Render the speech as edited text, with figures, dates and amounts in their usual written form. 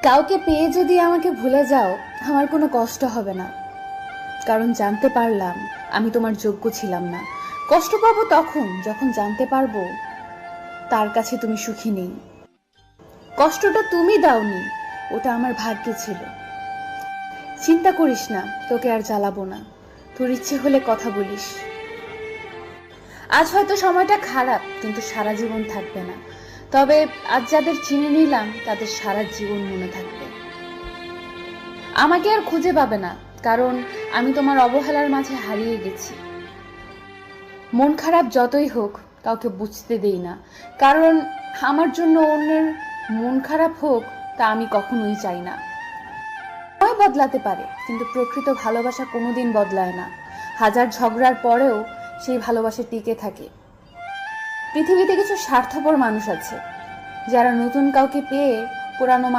কাউকে পেয়ে যদি আমাকে ভুলে যাও, আমার কোনো কষ্ট হবে না, কারণ জানতে পারলাম আমি তোমার যোগ্য ছিলাম না। কষ্ট পাবো তখন যখন জানতে পারবো তার কাছে তুমি সুখী নেই। কষ্টটা তুমি দাওনি, ওটা আমার ভাগ্যে ছিল। চিন্তা করিস না, তোকে আর জ্বালাবো না। তোর ইচ্ছে হলে কথা বলিস। আজ হয়তো সময়টা খারাপ, কিন্তু সারা জীবন থাকবে না। তবে আজ যাদের চিনে নিলাম তাদের সারা জীবন মনে থাকবে। আমাকে আর খুঁজে পাবে না, কারণ আমি তোমার অবহেলার মাঝে হারিয়ে গেছি। মন খারাপ যতই হোক কাউকে বুঝতে দেই না, কারণ আমার জন্য অন্যের মন খারাপ হোক তা আমি কখনোই চাই না। সময় বদলাতে পারে, কিন্তু প্রকৃত ভালোবাসা কোনোদিন বদলায় না। হাজার ঝগড়ার পরেও সেই ভালোবাসা টিকে থাকে। পৃথিবীতে কিছু স্বার্থপর মানুষ আছে যারা নতুন কাউকে পেয়ে পুরানো